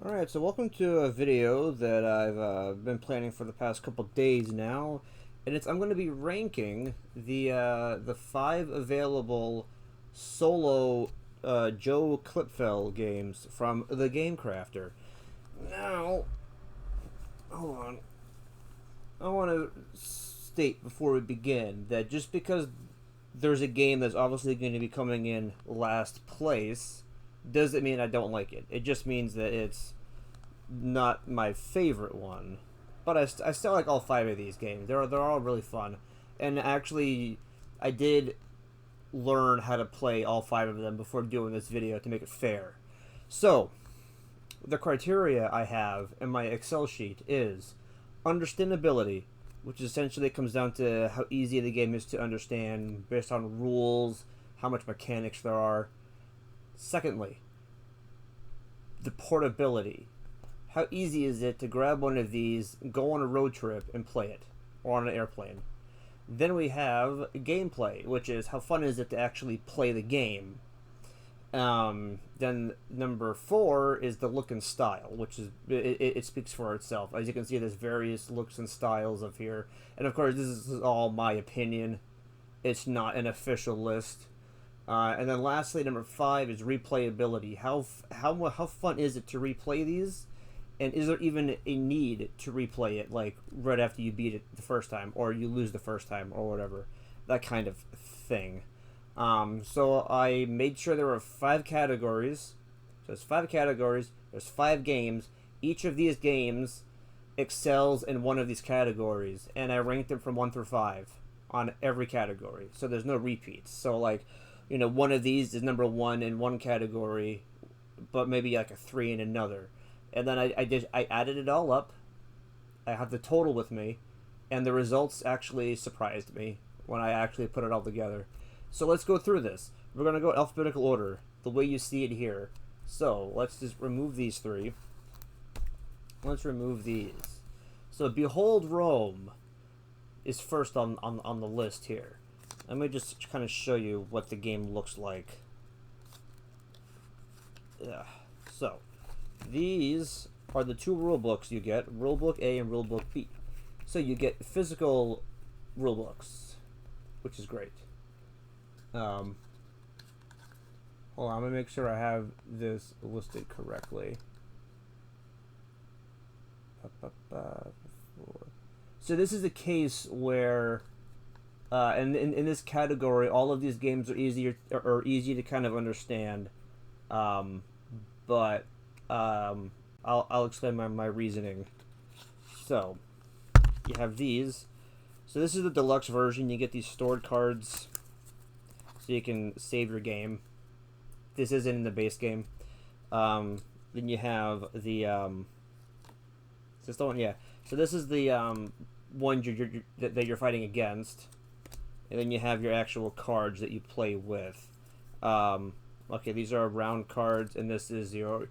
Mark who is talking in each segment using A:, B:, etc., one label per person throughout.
A: Alright, so welcome to a video that I've been planning for the past couple days now, and I'm going to be ranking the 5 available solo Joe Klipfel games from TheGameCrafter. Now, hold on. I want to state before we begin that just because there's a game that's obviously going to be coming in last place doesn't mean I don't like it. It just means that it's not my favorite one. But I still like all 5 of these games. They're all really fun. And actually, I did learn how to play all 5 of them before doing this video to make it fair. So, the criteria I have in my Excel sheet is understandability, which essentially comes down to how easy the game is to understand based on rules, how much mechanics there are. Secondly, the portability. How easy is it to grab one of these, go on a road trip, and play it, or on an airplane? Then we have gameplay, which is how fun is it to actually play the game. Then number 4 is the look and style, which is it speaks for itself. As you can see, there's various looks and styles of here, and of course, this is all my opinion. It's not an official list. And then lastly, number 5 is replayability. How fun is it to replay these? And is there even a need to replay it, like right after you beat it the first time, or you lose the first time, or whatever, that kind of thing. So I made sure there were 5 categories. So there's 5 categories. There's 5 games. Each of these games excels in one of these categories, and I ranked them from 1 through 5 on every category. So there's no repeats. So like, one of these is number 1 in one category, but maybe like a 3 in another. And then I added it all up. I have the total with me, and the results actually surprised me when I actually put it all together. So let's go through this. We're going to go alphabetical order, the way you see it here. So let's just remove these 3. Let's remove these. So Behold Rome is first on the list here. Let me just kind of show you what the game looks like. Yeah. So these are the 2 rule books you get, Rulebook A and Rulebook B. So you get physical rule books, which is great. Hold on, I'm going to make sure I have this listed correctly. So this is a case where, in this category, all of these games are easy to kind of understand, but I'll explain my reasoning. So you have these. So this is the deluxe version. You get these stored cards, so you can save your game. This isn't in the base game. Then you have the So this is the one that you're fighting against, and then you have your actual cards that you play with. Okay, these are round cards, and this is your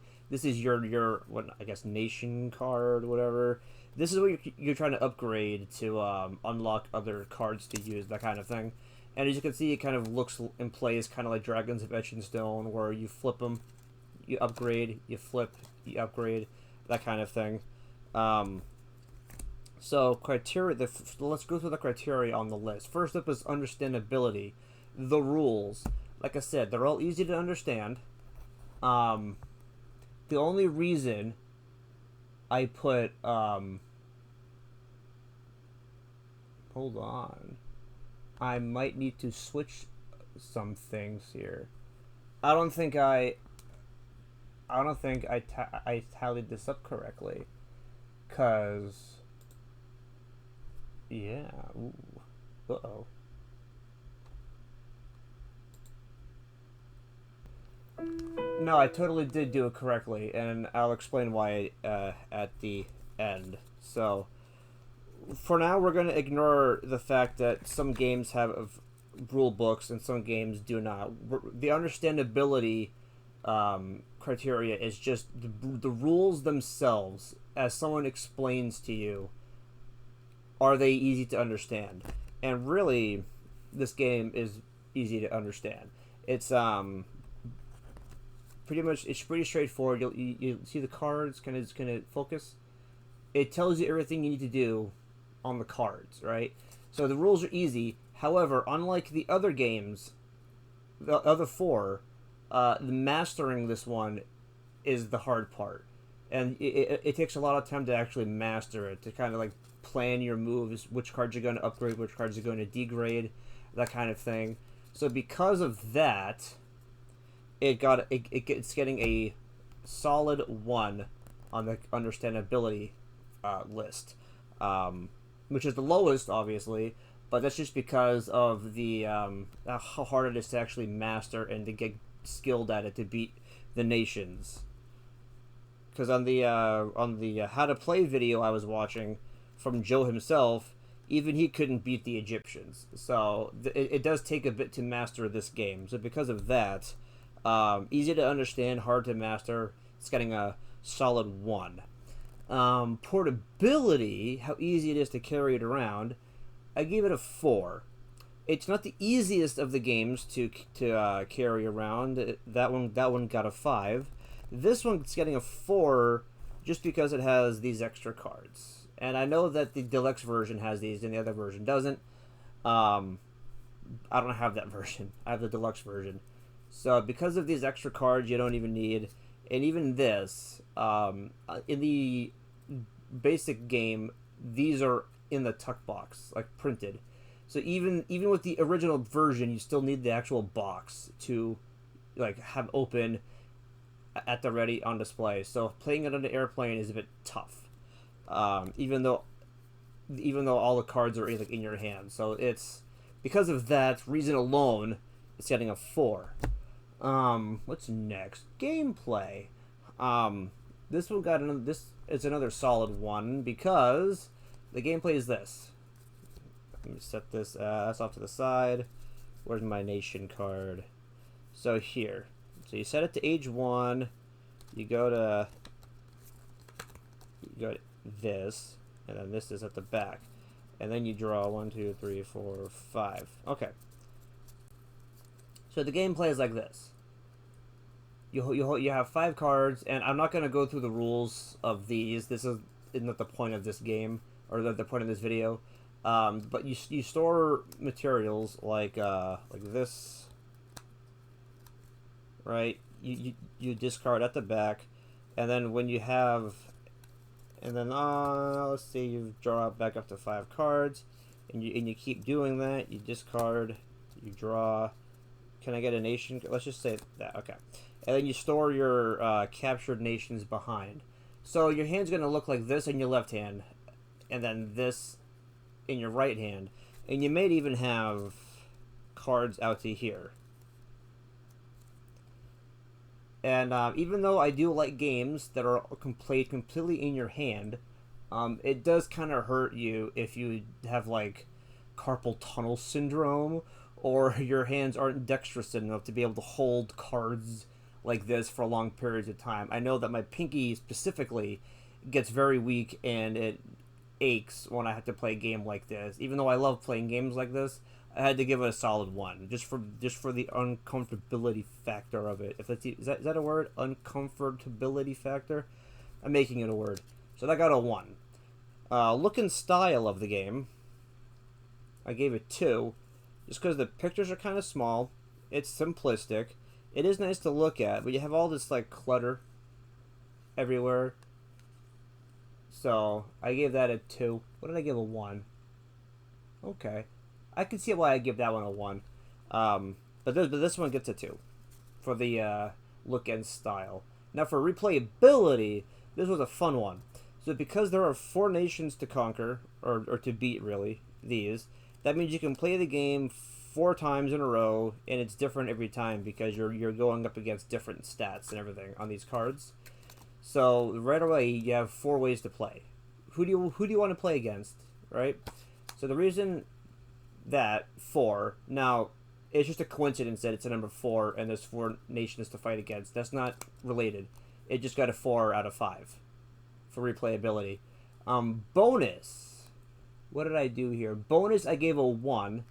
A: what I guess nation card, whatever. This is what you're trying to upgrade to unlock other cards to use, that kind of thing. And as you can see, it kind of looks and plays kind of like Dragons of Etchinstone, where you flip them, you upgrade, you flip, you upgrade, that kind of thing. So criteria. Let's go through the criteria on the list. First up is understandability. The rules, like I said, they're all easy to understand. The only reason I put hold on, I might need to switch some things here. I don't think I tallied this up correctly, cause yeah. Ooh. Uh-oh. No, I totally did do it correctly, and I'll explain why at the end. So, for now, we're going to ignore the fact that some games have rule books and some games do not. The understandability criteria is just the rules themselves, as someone explains to you. Are they easy to understand? And really, this game is easy to understand. It's pretty much it's pretty straightforward. You see the cards kind of focus. It tells you everything you need to do on the cards, right? So the rules are easy. However, unlike the other games, the other four, the mastering this one is the hard part, and it takes a lot of time to actually master it, to kind of like plan your moves, which cards you're going to upgrade, which cards you're going to degrade, that kind of thing. So because of that, it's getting a solid 1 on the understandability list, which is the lowest, obviously, but that's just because of the how hard it is to actually master and to get skilled at it to beat the nations. Because on the how to play video I was watching from Joe himself, even he couldn't beat the Egyptians. So it does take a bit to master this game. So because of that, easy to understand, hard to master. It's getting a solid 1. Portability, how easy it is to carry it around, I gave it a 4. It's not the easiest of the games to carry around. That one got a 5. This one's getting a 4 just because it has these extra cards. And I know that the deluxe version has these and the other version doesn't. I don't have that version. I have the deluxe version. So because of these extra cards you don't even need, and even this, in the basic game, these are in the tuck box, like printed. So even with the original version, you still need the actual box to like have open at the ready on display. So playing it on the airplane is a bit tough, even though all the cards are like in your hand. So it's because of that reason alone, it's getting a 4. What's next? Gameplay. This one got another. This is another solid 1 because the gameplay is this. Let me set this that's off to the side. Where's my nation card? So here. So you set it to age 1. You go to this, and then this is at the back, and then you draw 1, 2, 3, 4, 5. Okay. So the gameplay is like this. You have 5 cards, and I'm not going to go through the rules of these. This is not the point of this game, or the point of this video. But you store materials like this, right? You discard at the back, and then when you have, and then let's say you draw back up to 5 cards, and you keep doing that. You discard, you draw. Can I get a nation? Let's just say that. Okay. And then you store your captured nations behind. So your hand's going to look like this in your left hand, and then this in your right hand. And you may even have cards out to here. And even though I do like games that are played completely in your hand, it does kind of hurt you if you have like carpal tunnel syndrome, or your hands aren't dexterous enough to be able to hold cards like this for long periods of time. I know that my pinky specifically gets very weak and it aches when I have to play a game like this. Even though I love playing games like this, I had to give it a solid 1 just for the uncomfortability factor of it. If that's, is that a word? Uncomfortability factor? I'm making it a word. So that got a 1. Look and style of the game, I gave it 2. Just because the pictures are kind of small. It's simplistic. It is nice to look at, but you have all this like clutter everywhere. So I gave that a 2. What did I give a 1? Okay, I can see why I give that one a 1. But this one gets a 2 for the look and style. Now for replayability, this was a fun one. So because there are 4 nations to conquer, or to beat really, these, that means you can play the game 4 times in a row, and it's different every time because you're going up against different stats and everything on these cards. So right away you have 4 ways to play. Who do you want to play against, right? So the reason that 4, now it's just a coincidence that it's a number 4 and there's 4 nations to fight against. That's not related. It just got a 4 out of 5 for replayability. Bonus. What did I do here? Bonus, I gave a 1.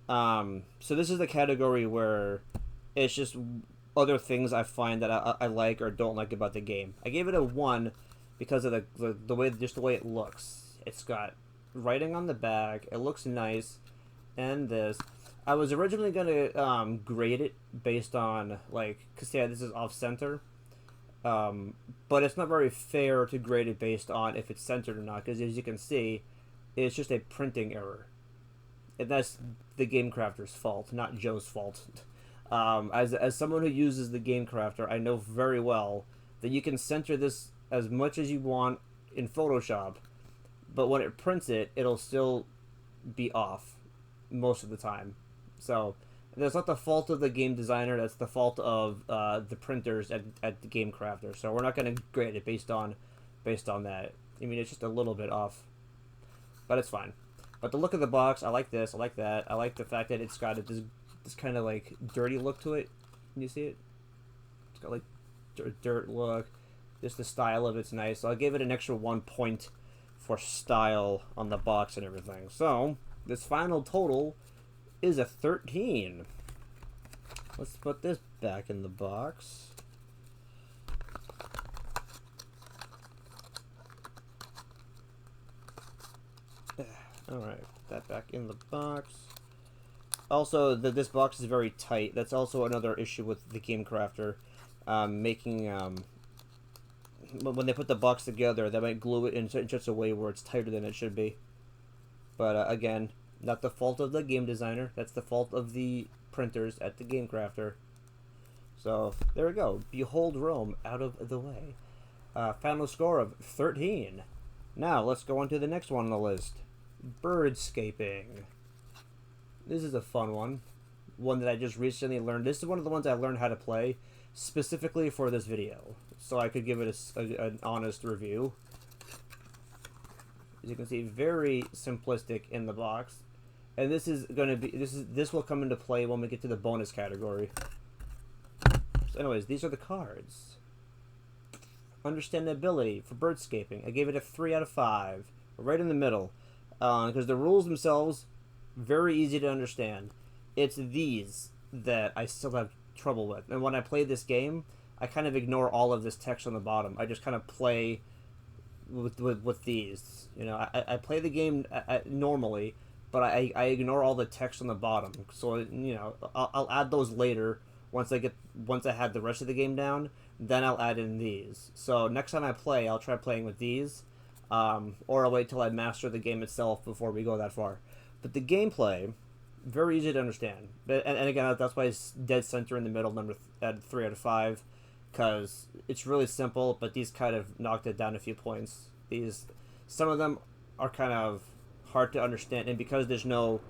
A: So this is the category where it's just other things I find that I like or don't like about the game. I gave it a 1 because of the way, just the way it looks. It's got writing on the back. It looks nice, and this. I was originally gonna grade it based on like, cause yeah, this is off center. But it's not very fair to grade it based on if it's centered or not, because as you can see, it's just a printing error, and that's the GameCrafter's fault, not Joe's fault. As someone who uses the GameCrafter, I know very well that you can center this as much as you want in Photoshop, but when it prints it, it'll still be off most of the time. So that's not the fault of the game designer. That's the fault of the printers at the GameCrafter. So we're not going to grade it based on that. I mean, it's just a little bit off, but it's fine. But the look of the box, I like this. I like that. I like the fact that it's got this kind of like dirty look to it. Can you see it? It's got like dirt look. Just the style of it's nice. So I gave it an extra 1 point for style on the box and everything. So this final total is a 13. Let's put this back in the box. Alright, put that back in the box. Also, this box is very tight. That's also another issue with the GameCrafter. Making, when they put the box together, they might glue it in such a way where it's tighter than it should be. But, again, not the fault of the game designer. That's the fault of the printers at the GameCrafter. So, there we go. Behold Rome out of the way. Final score of 13. Now, let's go on to the next one on the list. Birdscaping. This is a fun one. One that I just recently learned. This is one of the ones I learned how to play specifically for this video, so I could give it an honest review. As you can see, very simplistic in the box, and this is going to be this will come into play when we get to the bonus category. So anyways, these are the cards. Understandability for Birdscaping, I gave it a 3 out of 5, right in the middle, because the rules themselves very easy to understand. It's these that I still have trouble with, and when I play this game, I kind of ignore all of this text on the bottom. I just kind of play with these. You know, I play the game normally, but I ignore all the text on the bottom. So you know, I'll add those later once I have the rest of the game down. Then I'll add in these. So next time I play, I'll try playing with these, or I'll wait till I master the game itself before we go that far. But the gameplay, very easy to understand. And again, that's why it's dead center in the middle, at 3 out of 5, because it's really simple, but these kind of knocked it down a few points. Some of them are kind of hard to understand, and because there's no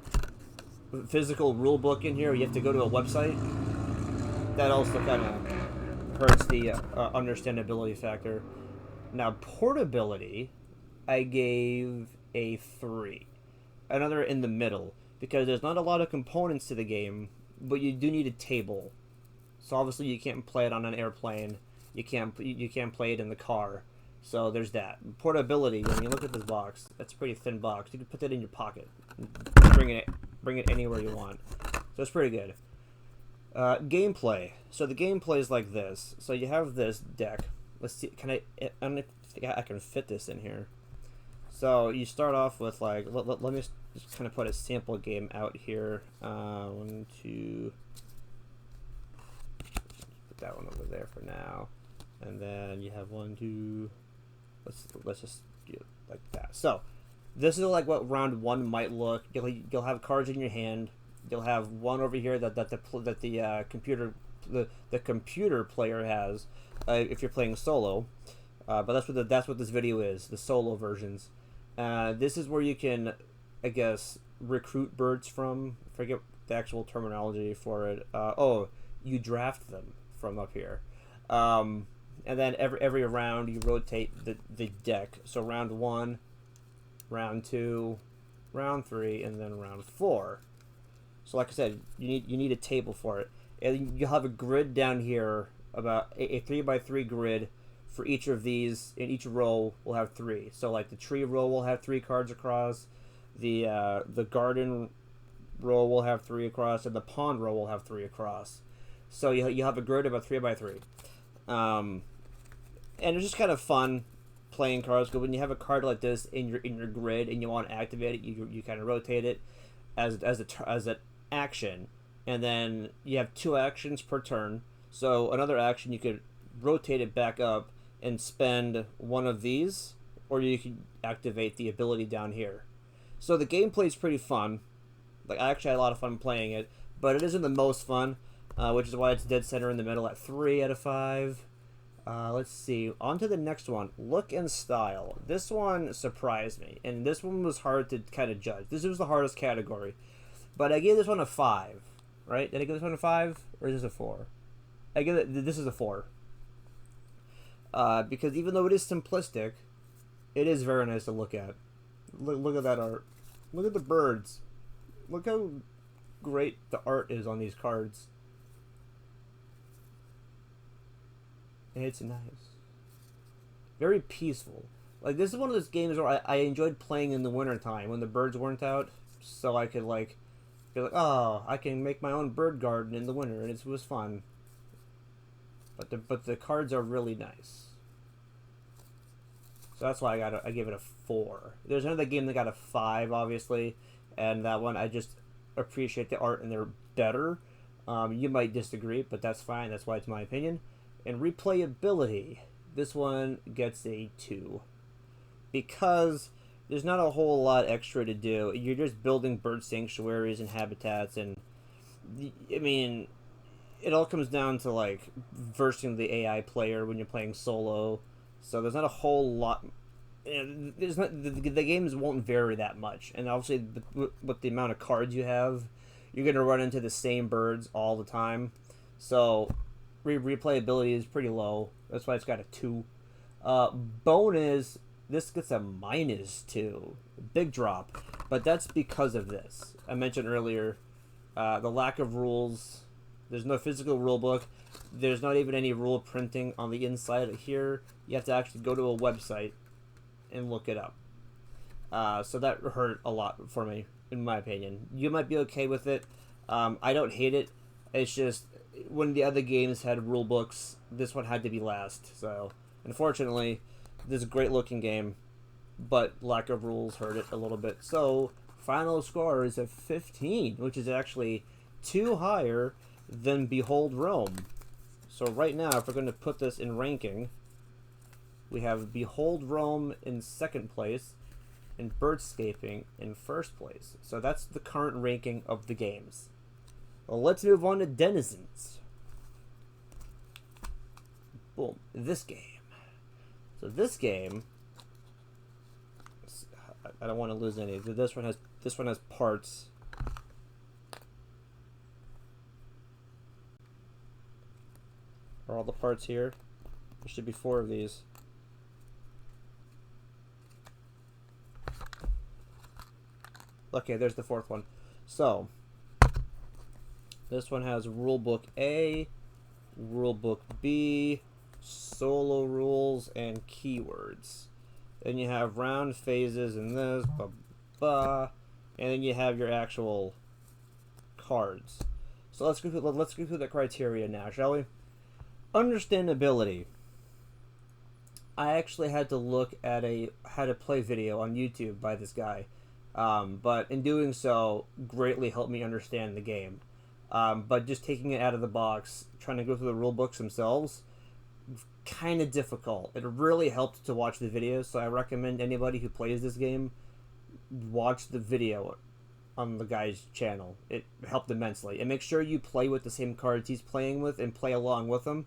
A: physical rule book in here, you have to go to a website. That also kind of hurts the understandability factor. Now, portability, I gave a 3. Another in the middle, because there's not a lot of components to the game, but you do need a table. So obviously you can't play it on an airplane. You can't play it in the car. So there's that. Portability, when you look at this box, that's a pretty thin box. You can put that in your pocket. Bring it anywhere you want. So it's pretty good. Gameplay. So the gameplay is like this. So you have this deck. Let's see. I don't think I can fit this in here. So you start off with like, let me just kind of put a sample game out here. 1, 2. Put that one over there for now, and then you have 1, 2. Let's just do it like that. So this is like what round 1 might look. You'll have cards in your hand. You'll have one over here that the computer player has if you're playing solo. But that's what this video is, the solo versions. This is where you can, I guess, recruit birds from. I forget the actual terminology for it. You draft them from up here. And then every round you rotate the deck. So round 1, round 2, round 3, and then round 4. So like I said, you need a table for it. And you'll have a grid down here, about a 3x3 grid. For each of these, in each row, we'll have 3. So, like the tree row will have 3 cards across, the garden row will have 3 across, and the pond row will have 3 across. So you have a grid of a 3x3. And it's just kind of fun playing cards. Because when you have a card like this in your grid and you want to activate it, you kind of rotate it as an action, and then you have 2 actions per turn. So another action, you could rotate it back up and spend one of these, or you can activate the ability down here. So the gameplay is pretty fun. Like, I actually had a lot of fun playing it, but it isn't the most fun, which is why it's dead center in the middle at 3 out of 5. Let's see. On to the next one. Look and style. This one surprised me, and this one was hard to kind of judge. This was the hardest category, but I gave this one a 5. Right? Did I give this one a 5, or is this a 4? I give it. This is a 4. Because even though it is simplistic, it is very nice to look at. Look at that art. Look at the birds. Look how great the art is on these cards. It's nice. Very peaceful. Like, this is one of those games where I enjoyed playing in the wintertime when the birds weren't out, so I could, like, be like, oh, I can make my own bird garden in the winter, and it was fun. But the cards are really nice. So that's why I give it a 4. There's another game that got a 5, obviously, and that one I just appreciate the art and they're better. You might disagree, but that's fine. That's why it's my opinion. And replayability, this one gets a 2. Because there's not a whole lot extra to do. You're just building bird sanctuaries and habitats, and I mean, it all comes down to, like, versing the AI player when you're playing solo. So there's not a whole lot. There's not the games won't vary that much, and obviously with the amount of cards you have, you're gonna run into the same birds all the time. So replayability is pretty low. That's why it's got a 2. Bonus, this gets a -2. Big drop, but that's because of this. I mentioned earlier, the lack of rules. There's no physical rule book. There's not even any rule printing on the inside of here. You have to actually go to a website and look it up. So that hurt a lot for me, in my opinion. You might be okay with it. I don't hate it. It's just, when the other games had rule books, this one had to be last. So, unfortunately, this is a great looking game, but lack of rules hurt it a little bit. So, final score is a 15, which is actually 2 higher than Behold Rome. So right now, if we're going to put this in ranking, we have Behold Rome in 2nd place and Birdscaping in 1st place. So that's the current ranking of the games. Well, let's move on to Denizens. Boom. This game. So this game, I don't want to lose any. This one has parts. Are all the parts here? There should be 4 of these. Okay, there's the 4th one. So, this one has Rulebook A, Rulebook B, solo rules, and keywords. Then you have round phases and this, blah, blah, and then you have your actual cards. So let's go through the criteria now, shall we? Understandability. I actually had to look at a how to play video on YouTube by this guy, but in doing so, greatly helped me understand the game. But just taking it out of the box, trying to go through the rule books themselves, kind of difficult. It really helped to watch the videos, so I recommend anybody who plays this game watch the video on the guy's channel. It helped immensely. And make sure you play with the same cards he's playing with and play along with him.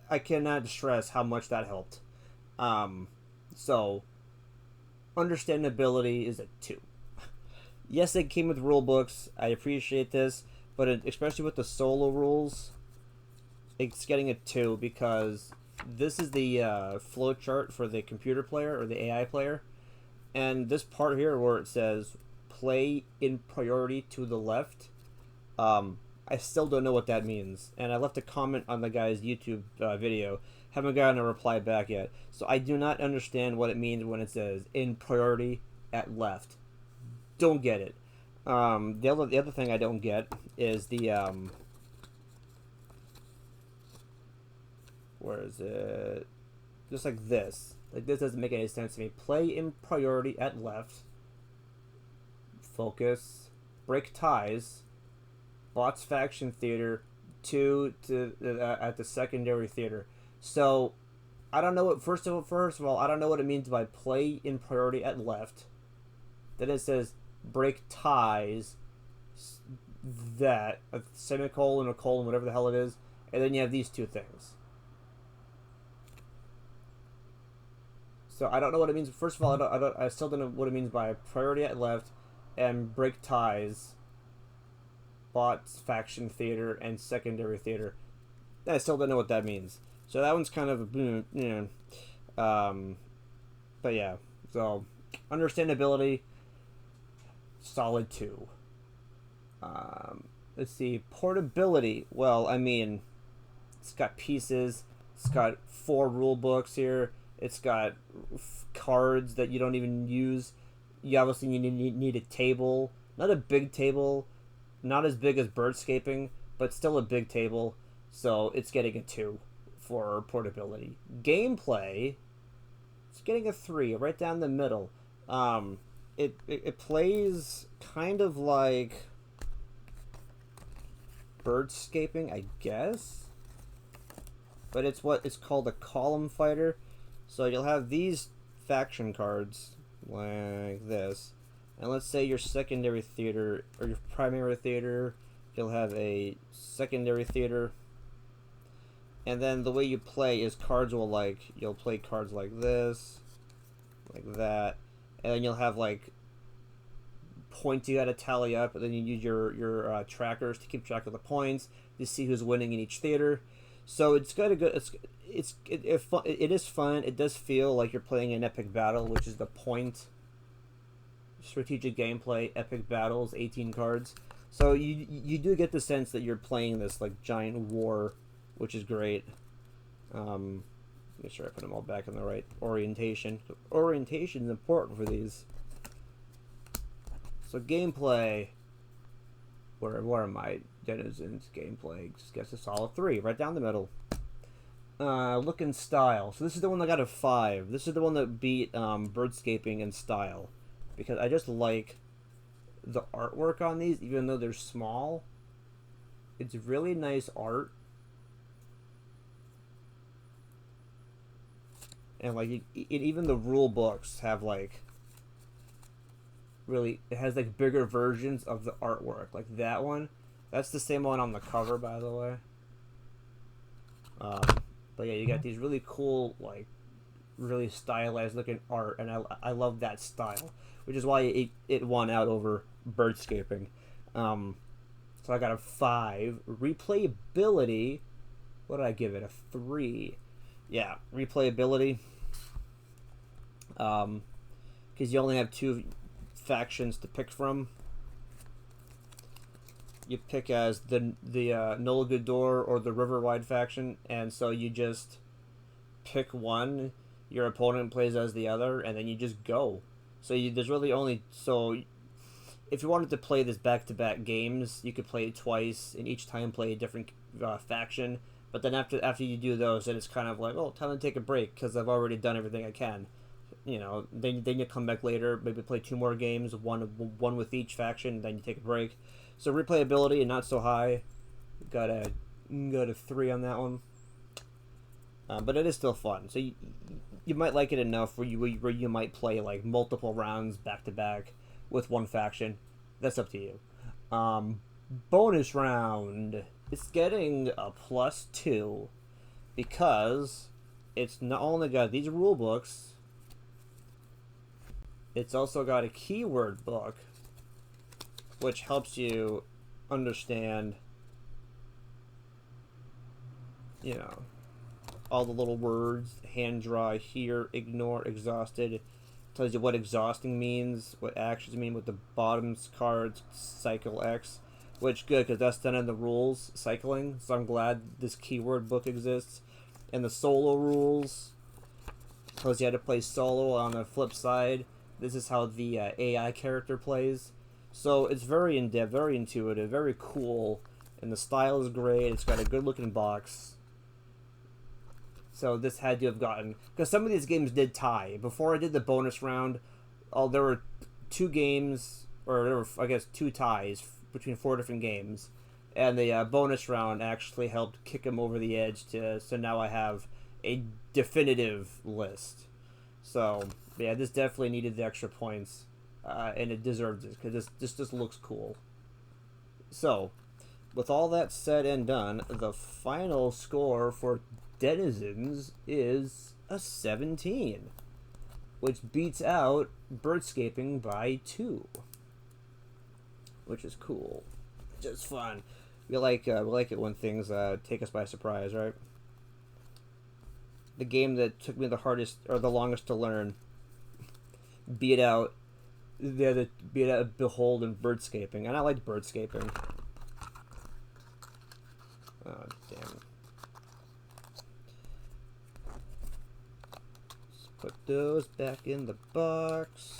A: I cannot stress how much that helped. So, understandability is a 2. Yes, it came with rule books. I appreciate this, but especially with the solo rules, it's getting a 2 because this is the flow chart for the computer player or the AI player, and this part here where it says play in priority to the left, I still don't know what that means, and I left a comment on the guy's YouTube video. Haven't gotten a reply back yet, so I do not understand what it means when it says in priority at left. Don't get it. The other thing I don't get is the where is it? Just like this. Like this doesn't make any sense to me. Play in priority at left. Focus. Break ties. Bots faction theater. 2 to at the secondary theater. So I don't know what. First of all, I don't know what it means by play in priority at left. Then it says break ties. That a semicolon or colon, whatever the hell it is, and then you have these two things. So I don't know what it means. First of all, I still don't know what it means by priority at left and break ties, bots, faction theater, and secondary theater. I still don't know what that means. So that one's kind of, but yeah. So understandability, solid 2. Let's see, portability. Well, I mean, it's got pieces. It's got 4 rule books here. It's got cards that you don't even use. You obviously need a table. Not a big table. Not as big as Birdscaping, but still a big table. So it's getting a 2 for portability. Gameplay, it's getting a 3, right down the middle. It plays kind of like Birdscaping, I guess. But it's what is called a column fighter. So you'll have these faction cards like this. And let's say your secondary theater or your primary theater, you'll have a secondary theater. And then the way you play is cards will you'll play cards like this, like that. And then you'll have like points you gotta tally up, and then you use your trackers to keep track of the points to see who's winning in each theater. So it's got a good. It is fun. It does feel like you're playing an epic battle, which is the point. Strategic gameplay, epic battles, 18 cards. So you do get the sense that you're playing this like giant war, which is great. Make sure I put them all back in the right orientation. Orientation is important for these. So gameplay. Where am I? Denizens gameplay. Just gets a solid 3, right down the middle. Look and style. So this is the one that got a 5. This is the one that beat Birdscaping in style, because I just like the artwork on these, even though they're small. It's really nice art, and like even the rule books have like really, it has like bigger versions of the artwork, like that one. That's the same one on the cover, by the way. But yeah, you got these really cool, like, really stylized looking art, and I love that style, which is why it won out over Birdscaping. So I got a 5. Replayability, what did I give it? A 3. Yeah, replayability. Because you only have 2 factions to pick from. You pick as the Nola Gudor or the Riverwide faction, and so you just pick one. Your opponent plays as the other, and then you just go. So there's really only if you wanted to play this back-to-back games, you could play it twice, and each time play a different faction. But then after you do those, then it's kind of like, oh, time to take a break because I've already done everything I can. You know, then you come back later, maybe play 2 more games, one with each faction, then you take a break. So replayability, not so high. Got a 3 on that one. But it is still fun. So you might like it enough where you might play like multiple rounds back to back with one faction. That's up to you. Bonus round. It's getting a +2 because it's not only got these rule books, it's also got a keyword book, which helps you understand, you know, all the little words. Hand draw here, ignore, exhausted. Tells you what exhausting means, what actions mean, what the bottoms cards, cycle X. Which good, because that's done in the rules, cycling. So I'm glad this keyword book exists. And the solo rules tells you how to play solo. On the flip side, this is how the AI character plays. So it's very in-depth, very intuitive, very cool, and the style is great. It's got a good-looking box. So this had to have gotten... Because some of these games did tie. Before I did the bonus round, there were 2 games, or there were, I guess, 2 ties between 4 different games. And the bonus round actually helped kick them over the edge so now I have a definitive list. So, yeah, this definitely needed the extra points. And it deserves it, because this just looks cool. So, with all that said and done, the final score for Denizens is a 17, which beats out Birdscaping by 2, which is cool. Just fun. We like it when things take us by surprise, right? The game that took me the hardest or the longest to learn beat out Behold and Birdscaping, and I liked Birdscaping. Oh damn! Let's put those back in the box.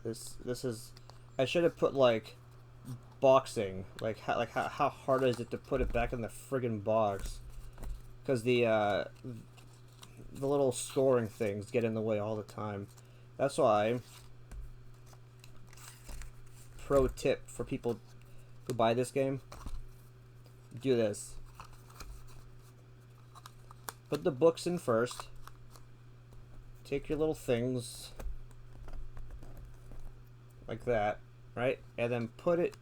A: This is, I should have put like boxing, like how hard is it to put it back in the friggin' box? Because the little scoring things get in the way all the time. That's why, pro tip for people who buy this game, do this. Put the books in first. Take your little things like that, right? And then put it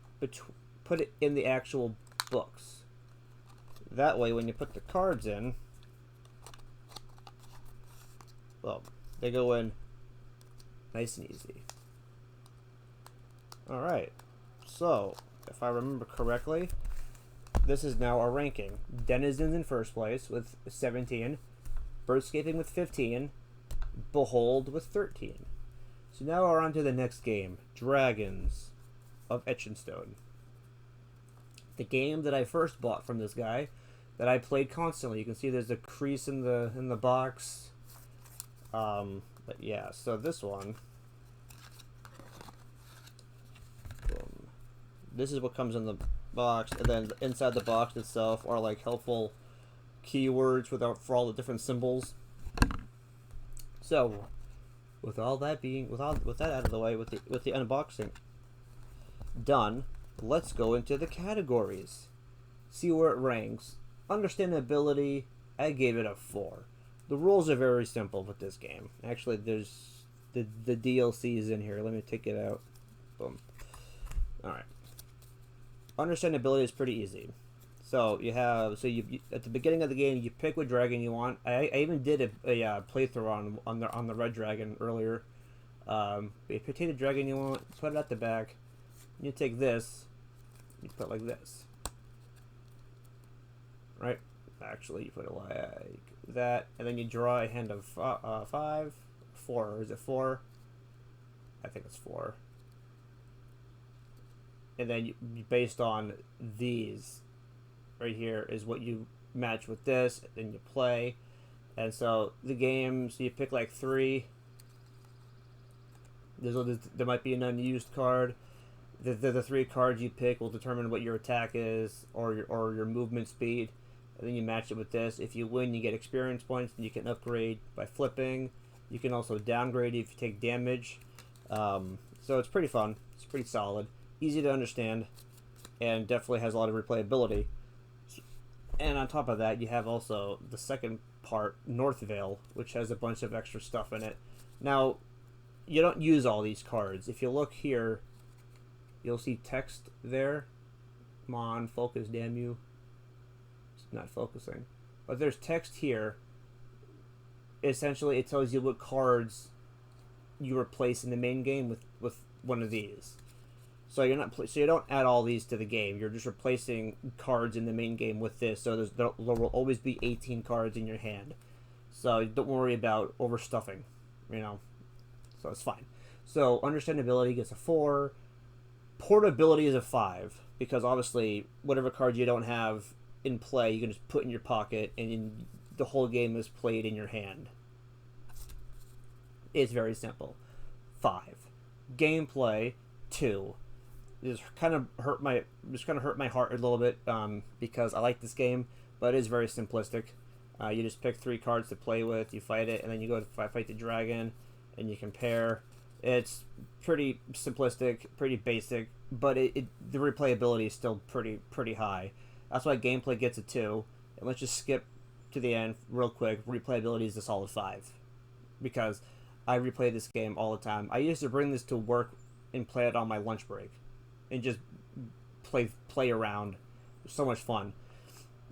A: in the actual books. That way, when you put the cards in, well, they go in nice and easy. Alright, so, if I remember correctly, this is now our ranking. Denizens in first place with 17, Birdscaping with 15, Behold with 13. So now we're on to the next game, Dragons of Etchinstone. The game that I first bought from this guy, that I played constantly. You can see there's a crease in the box. But yeah, so this one, boom. This is what comes in the box, and then inside the box itself are like helpful keywords for all the different symbols. So, with all that being with that out of the way, with the unboxing done, let's go into the categories. See where it ranks. Understandability, I gave it a 4. The rules are very simple with this game. Actually, there's the DLCs in here. Let me take it out. Boom. Alright. Understandability is pretty easy. So you at the beginning of the game, you pick what dragon you want. I even did a playthrough on the red dragon earlier. You pick the dragon you want, put it at the back. You take this, you put it like this, right? Actually, you put it like that, and then you draw a hand of 5, 4, or is it 4? I think it's 4. And then based on these right here is what you match with this, and you play. And so the game, so you pick like 3. There might be an unused card. The 3 cards you pick will determine what your attack is or your movement speed, and then you match it with this. If you win, you get experience points, and you can upgrade by flipping. You can also downgrade if you take damage. So it's pretty fun. It's pretty solid, easy to understand, and definitely has a lot of replayability. And on top of that, you have also the second part, Northvale, which has a bunch of extra stuff in it. Now, you don't use all these cards. If you look here, you'll see text there. Come on, focus, damn you. It's not focusing. But there's text here. Essentially, it tells you what cards you replace in the main game with one of these. So you don't add all these to the game. You're just replacing cards in the main game with this. So there will always be 18 cards in your hand. So don't worry about overstuffing, So it's fine. So understandability gets a 4. Portability is a 5, because obviously whatever card you don't have in play you can just put in your pocket, and the whole game is played in your hand. It's very simple. 5. Gameplay. 2. This kind of hurt my heart a little bit because I like this game, but it is very simplistic. You just pick 3 cards to play with, you fight it, and then you go to fight the dragon, and you compare. It's pretty simplistic, pretty basic, but the replayability is still pretty high. That's why gameplay gets a 2. And let's just skip to the end real quick. Replayability is a solid 5 because I replay this game all the time. I used to bring this to work and play it on my lunch break and just play around. It was so much fun.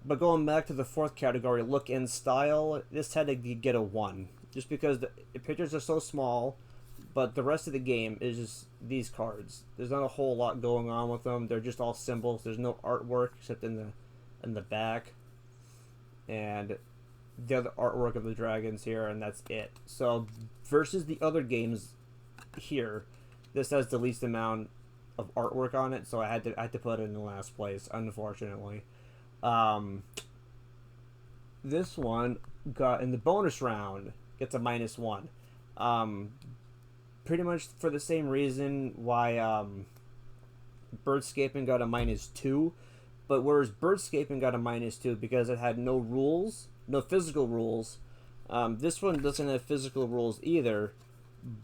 A: But going back to the 4th category, look and style, this had to get a 1 just because the pictures are so small. But the rest of the game is just these cards. There's not a whole lot going on with them. They're just all symbols. There's no artwork except in the back, and the other artwork of the dragons here, and that's it. So versus the other games here, this has the least amount of artwork on it. So I had to put it in the last place, unfortunately. This one got in the bonus round gets a -1. Pretty much for the same reason why Birdscaping got a -2, but whereas Birdscaping got a -2 because it had no rules, no physical rules, this one doesn't have physical rules either,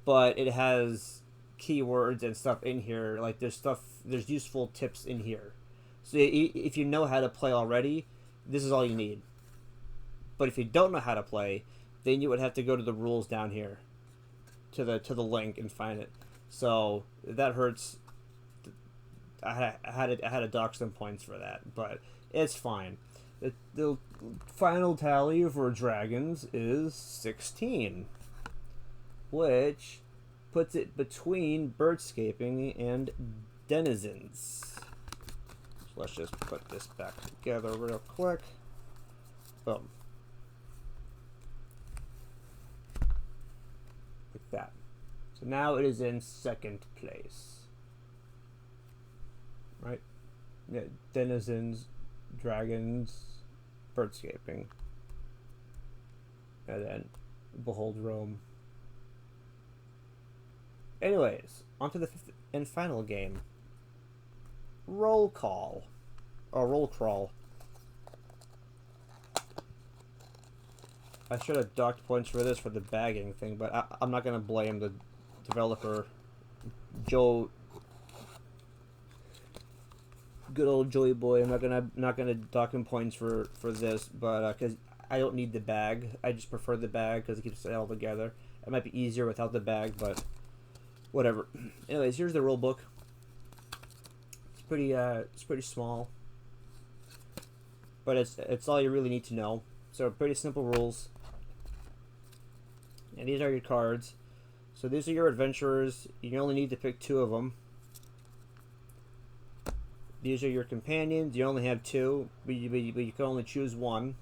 A: but it has keywords and stuff in here. Like there's useful tips in here. So if you know how to play already, this is all you need. But if you don't know how to play, then you would have to go to the rules down here. To the link and find it. So that hurts. I had to dock some points for that, but it's fine. The final tally for dragons is 16, which puts it between Birdscaping and Denizens. So let's just put this back together real quick. Boom. That. So now it is in 2nd place. Right? Yeah, Denizens, Dragons, Birdscaping. And then Behold Rome. Anyways, on to the 5th and final game. Roll Call. Or Roll Crawl. I should have docked points for this for the bagging thing, but I'm not gonna blame the developer, Joe. Good old Joey boy. I'm not gonna dock him points for this, but because I don't need the bag, I just prefer the bag because it keeps it all together. It might be easier without the bag, but whatever. Anyways, here's the rule book. It's pretty small, but it's all you really need to know. So pretty simple rules. And these are your cards. So these are your adventurers. You only need to pick 2 of them. These are your companions. You only have 2, but you can only choose 1.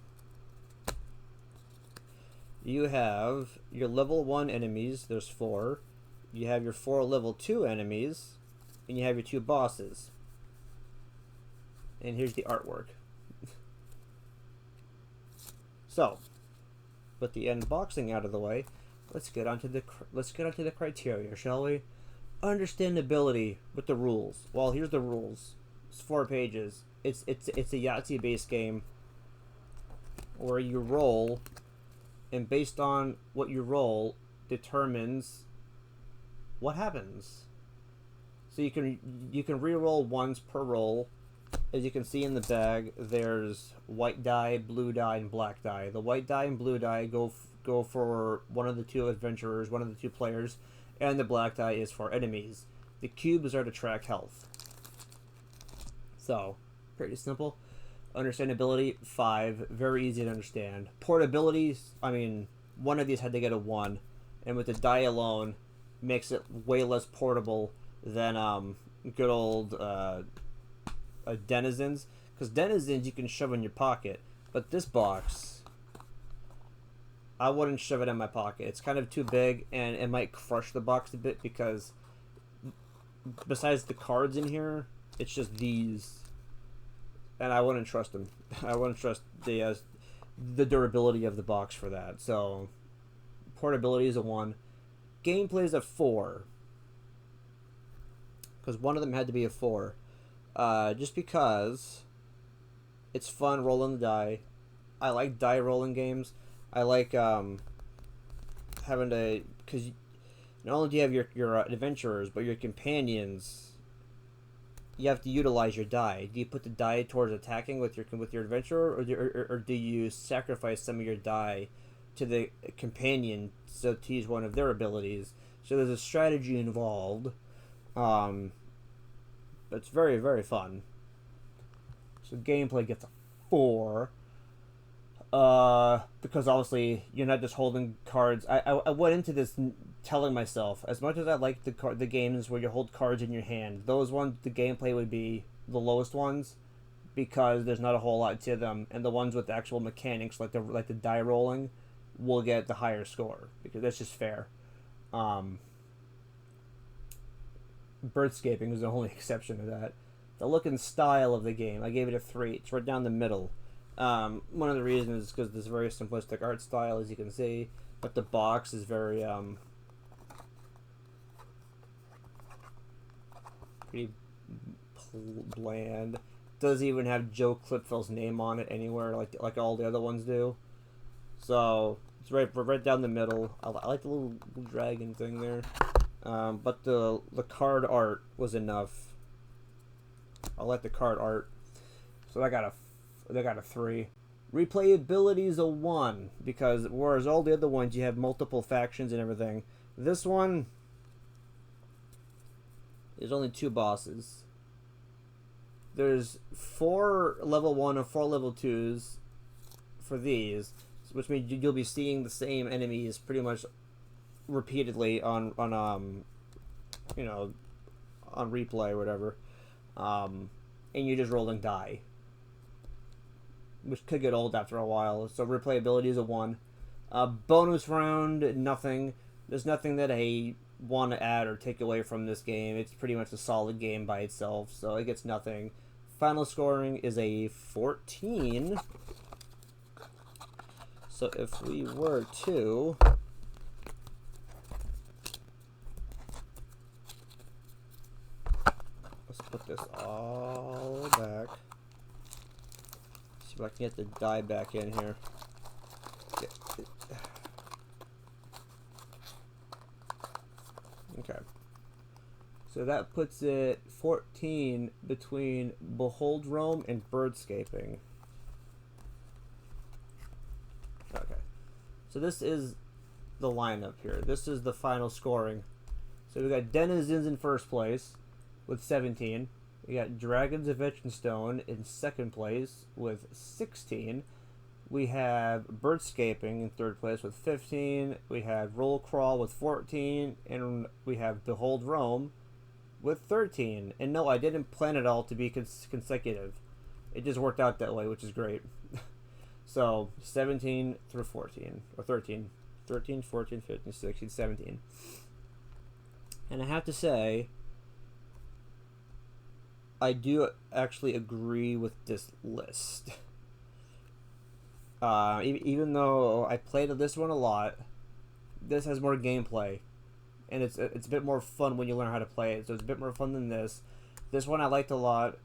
A: You have your level 1 enemies. There's 4. You have your 4 level 2 enemies. And you have your 2 bosses. And here's the artwork. So, with the unboxing out of the way, let's get onto the criteria, shall we? Understandability with the rules. Well, here's the rules. It's 4 pages. It's a Yahtzee-based game where you roll, and based on what you roll determines what happens. So you can re-roll once per roll. As you can see in the bag, there's white die, blue die, and black die. The white die and blue die go for one of the 2 adventurers, one of the 2 players, and the black die is for enemies. The cubes are to track health. So, pretty simple. Understandability, 5. Very easy to understand. Portability, I mean, one of these had to get a 1. And with the die alone, makes it way less portable than good old Denizens. Because Denizens you can shove in your pocket. But this box, I wouldn't shove it in my pocket. It's kind of too big, and it might crush the box a bit because besides the cards in here, it's just these. and I wouldn't trust them. I wouldn't trust the durability of the box for that. So portability is a 1. Gameplay is a 4. Because one of them had to be a 4. Just because it's fun rolling the die. I like die rolling games. I like having to, because not only do you have your adventurers, but your companions. You have to utilize your die. Do you put the die towards attacking with your adventurer, or do you sacrifice some of your die to the companion so to use one of their abilities? So there's a strategy involved. It's very, very fun. So gameplay gets a 4. Because obviously you're not just holding cards. I went into this telling myself, as much as I like the games where you hold cards in your hand, those ones, the gameplay would be the lowest ones, because there's not a whole lot to them, and the ones with the actual mechanics, like the die rolling, will get the higher score, because that's just fair. Birdscaping is the only exception to that. The look and style of the game, I gave it a 3. It's right down the middle. One of the reasons is because there's very simplistic art style, as you can see, but the box is very pretty bland. Doesn't even have Joe Klipfel's name on it anywhere, like all the other ones do. So it's right down the middle. I like the little dragon thing there, but the card art was enough. I like the card art, so I got a 3. Replayability is a 1, because whereas all the other ones you have multiple factions and everything, this one there's only 2 bosses. There's 4 level 1 and 4 level 2s for these, which means you'll be seeing the same enemies pretty much repeatedly on replay or whatever, and you're just rolling die, which could get old after a while. So replayability is a 1. Bonus round, nothing. There's nothing that I want to add or take away from this game. It's pretty much a solid game by itself, so it gets nothing. Final scoring is a 14. So if we were to let's put this all back. See if I can get the die back in here. Okay. So that puts it 14 between Behold Rome and Birdscaping. Okay. So this is the lineup here. This is the final scoring. So we got Denizens in first place with 17. We got Dragons of Etchinstone in second place with 16. We have Birdscaping in third place with 15. We have Roll Crawl with 14. And we have Behold Rome with 13. And no, I didn't plan it all to be consecutive. It just worked out that way, which is great. So 17 through 14, or 13. 13, 14, 15, 16, 17. And I have to say, I do actually agree with this list. Even though I played this one a lot, this has more gameplay, and it's a bit more fun when you learn how to play it. So it's a bit more fun than this. This one I liked a lot,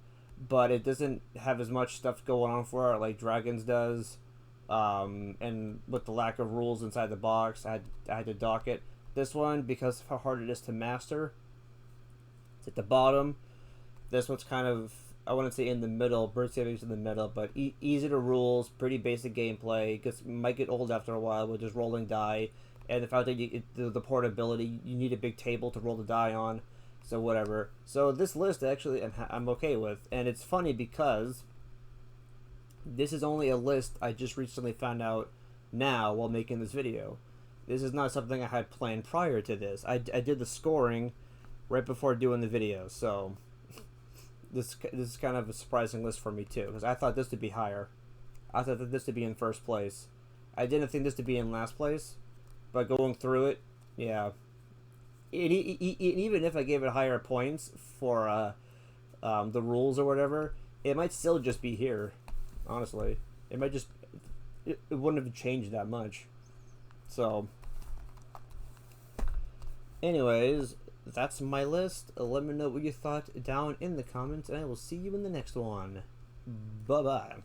A: but it doesn't have as much stuff going on for it like Dragons does. And with the lack of rules inside the box, I had to dock it. This one, because of how hard it is to master, it's at the bottom. This one's kind of, I wouldn't say in the middle. Birdscaping's in the middle, but easy to rules, pretty basic gameplay. Might get old after a while with just rolling die, and the fact that the portability, you need a big table to roll the die on. So whatever. So this list actually I'm okay with, and it's funny because this is only a list I just recently found out now while making this video. This is not something I had planned prior to this. I did the scoring right before doing the video, so this is kind of a surprising list for me too, because I thought this would be higher. I thought that this would be in first place. I didn't think this to be in last place, but going through it, yeah. Even if I gave it higher points for the rules or whatever, It might still just be here, honestly. It might just, it wouldn't have changed that much. So, anyways, that's my list. Let me know what you thought down in the comments, and I will see you in the next one. Bye-bye.